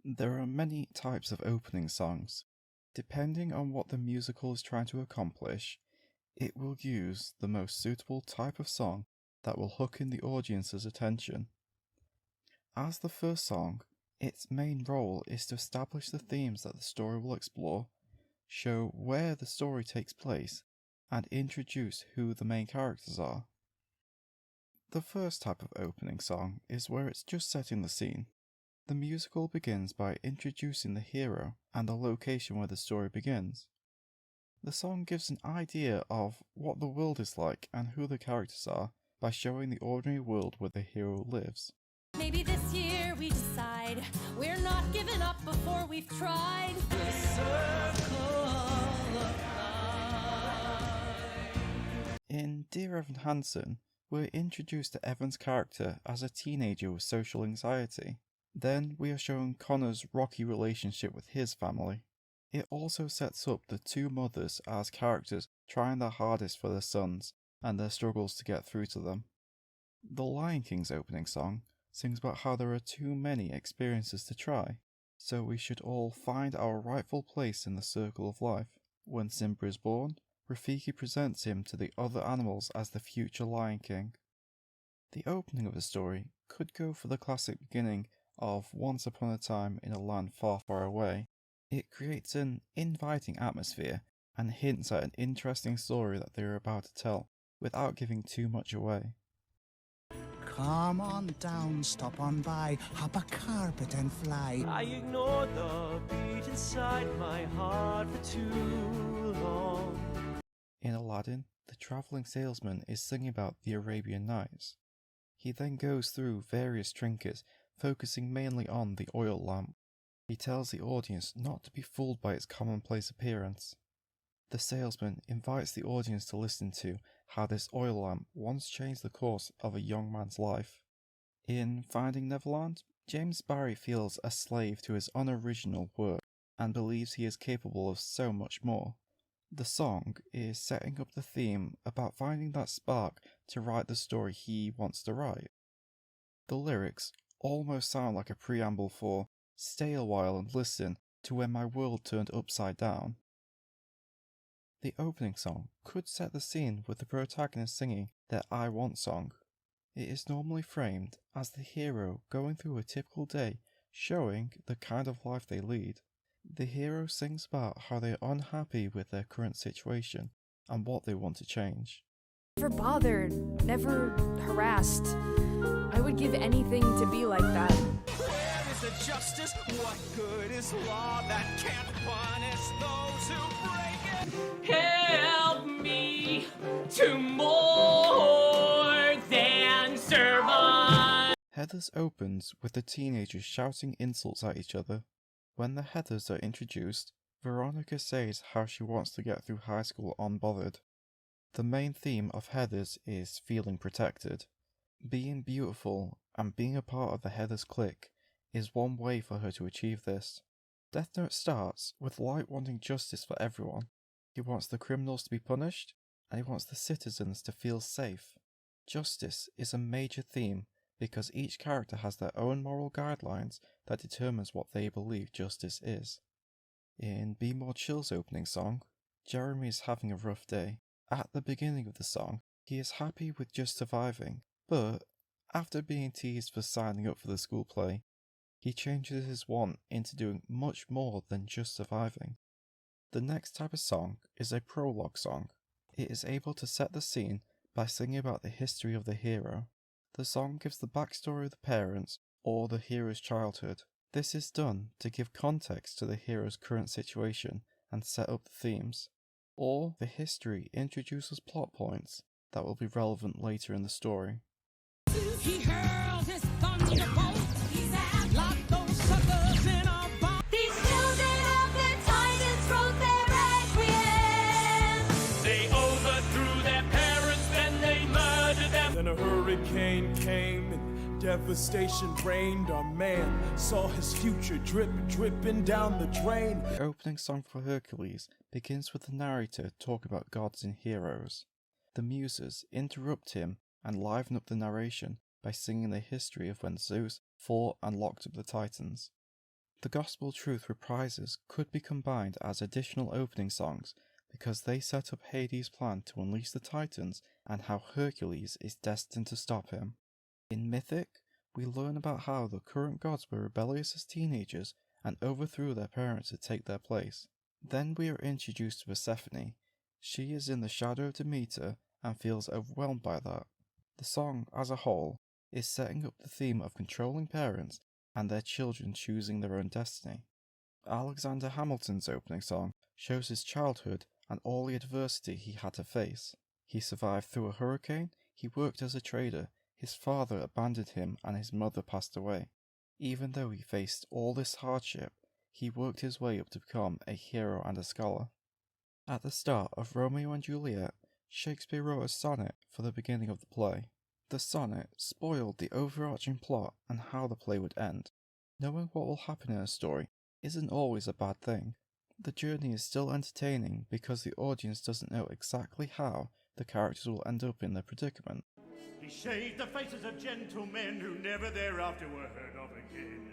There are many types of opening songs. Depending on what the musical is trying to accomplish, it will use the most suitable type of song that will hook in the audience's attention. As the first song, its main role is to establish the themes that the story will explore, show where the story takes place, and introduce who the main characters are. The first type of opening song is where it's just setting the scene. The musical begins by introducing the hero and the location where the story begins. The song gives an idea of what the world is like and who the characters are by showing the ordinary world where the hero lives. Maybe this year we decide we're not giving up before we've tried. The circle of life. In Dear Evan Hansen, we're introduced to Evan's character as a teenager with social anxiety. Then we are shown Connor's rocky relationship with his family. It also sets up the two mothers as characters trying their hardest for their sons and their struggles to get through to them. The Lion King's opening song sings about how there are too many experiences to try, so we should all find our rightful place in the circle of life. When Simba is born, Rafiki presents him to the other animals as the future Lion King. The opening of the story could go for the classic beginning of Once Upon a Time in a Land Far, Far Away. It creates an inviting atmosphere and hints at an interesting story that they are about to tell without giving too much away. Come on down, stop on by, hop a carpet and fly. I ignored the beat inside my heart for too long. In Aladdin, the travelling salesman is singing about the Arabian Nights. He then goes through various trinkets, focusing mainly on the oil lamp. He tells the audience not to be fooled by its commonplace appearance. The salesman invites the audience to listen to how this oil lamp once changed the course of a young man's life. In Finding Neverland, James Barrie feels a slave to his unoriginal work and believes he is capable of so much more. The song is setting up the theme about finding that spark to write the story he wants to write. The lyrics almost sound like a preamble for "Stay a while and listen to when my world turned upside down." The opening song could set the scene with the protagonist singing their I Want song. It is normally framed as the hero going through a typical day, showing the kind of life they lead. The hero sings about how they are unhappy with their current situation and what they want to change. Never bothered, never harassed. I would give anything to be like that. Where is the justice? What good is law that can't punish those who break it? Help me to more than survive. Heathers opens with the teenagers shouting insults at each other. When the Heathers are introduced, Veronica says how she wants to get through high school unbothered. The main theme of Heathers is feeling protected. Being beautiful and being a part of the Heathers clique is one way for her to achieve this. Death Note starts with Light wanting justice for everyone. He wants the criminals to be punished, and he wants the citizens to feel safe. Justice is a major theme because each character has their own moral guidelines that determines what they believe justice is. In Be More Chill's opening song, Jeremy is having a rough day. At the beginning of the song, he is happy with just surviving, but after being teased for signing up for the school play, he changes his want into doing much more than just surviving. The next type of song is a prologue song. It is able to set the scene by singing about the history of the hero. The song gives the backstory of the parents or the hero's childhood. This is done to give context to the hero's current situation and set up the themes. Or the history introduces plot points that will be relevant later in the story. He hurls his thunderbolt. He's out like those suckers in a bomb. These children of the Titans wrote their requiem. They overthrew their parents, then they murdered them. Then a hurricane came and devastation reigned. Our man saw his future dripping down the drain. The opening song for Hercules begins with the narrator talking about gods and heroes. The Muses interrupt him and liven up the narration by singing the history of when Zeus fought and locked up the Titans. The Gospel Truth reprises could be combined as additional opening songs because they set up Hades' plan to unleash the Titans and how Hercules is destined to stop him. In Mythic, we learn about how the current gods were rebellious as teenagers and overthrew their parents to take their place. Then we are introduced to Persephone. She is in the shadow of Demeter and feels overwhelmed by that. The song, as a whole, is setting up the theme of controlling parents and their children choosing their own destiny. Alexander Hamilton's opening song shows his childhood and all the adversity he had to face. He survived through a hurricane, he worked as a trader, his father abandoned him and his mother passed away. Even though he faced all this hardship, he worked his way up to become a hero and a scholar. At the start of Romeo and Juliet, Shakespeare wrote a sonnet for the beginning of the play. The sonnet spoiled the overarching plot and how the play would end. Knowing what will happen in a story isn't always a bad thing. The journey is still entertaining because the audience doesn't know exactly how the characters will end up in their predicament. He shaved the faces of gentlemen who never thereafter were heard of again.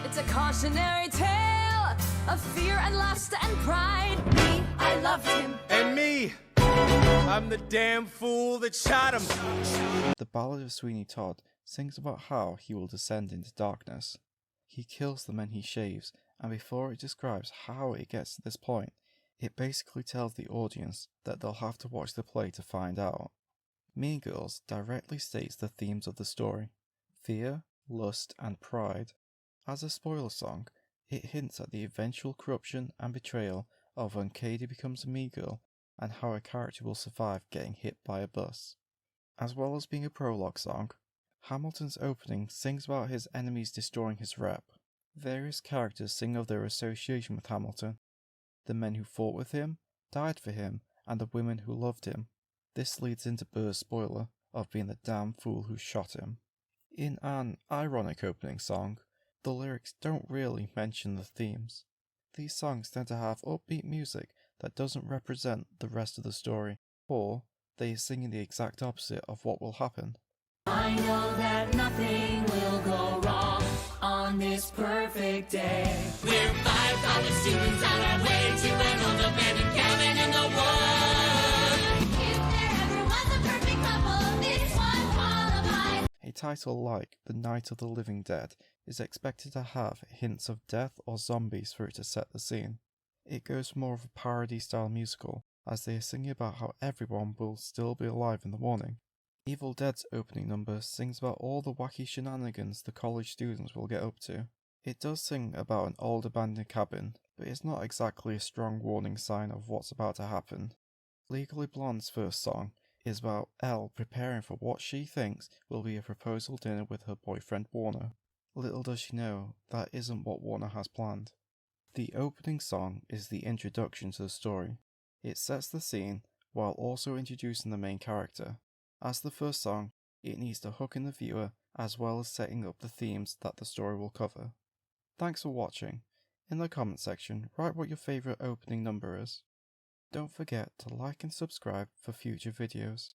It's a cautionary tale of fear and lust and pride. Me, I loved him. And me, I'm the damn fool that shot him. The Ballad of Sweeney Todd sings about how he will descend into darkness. He kills the men he shaves, and before it describes how it gets to this point, it basically tells the audience that they'll have to watch the play to find out. Mean Girls directly states the themes of the story: fear, lust, and pride. As a spoiler song, it hints at the eventual corruption and betrayal of when Katie becomes a mean girl and how a character will survive getting hit by a bus. As well as being a prologue song, Hamilton's opening sings about his enemies destroying his rep. Various characters sing of their association with Hamilton, the men who fought with him, died for him, and the women who loved him. This leads into Burr's spoiler of being the damn fool who shot him. In an ironic opening song, the lyrics don't really mention the themes. These songs tend to have upbeat music that doesn't represent the rest of the story, or they are singing the exact opposite of what will happen. I know that nothing will go wrong on this perfect day. We're 5 college students on our way to an old abandoned cabin in the woods. If there ever was a perfect couple, this one qualifies. A title like The Night of the Living Dead is expected to have hints of death or zombies for it to set the scene. It goes for more of a parody-style musical, as they are singing about how everyone will still be alive in the morning. Evil Dead's opening number sings about all the wacky shenanigans the college students will get up to. It does sing about an old abandoned cabin, but it's not exactly a strong warning sign of what's about to happen. Legally Blonde's first song is about Elle preparing for what she thinks will be a proposal dinner with her boyfriend Warner. Little does she know that isn't what Warner has planned. The opening song is the introduction to the story. It sets the scene while also introducing the main character. As the first song, it needs to hook in the viewer as well as setting up the themes that the story will cover. Thanks for watching. In the comment section, write what your favourite opening number is. Don't forget to like and subscribe for future videos.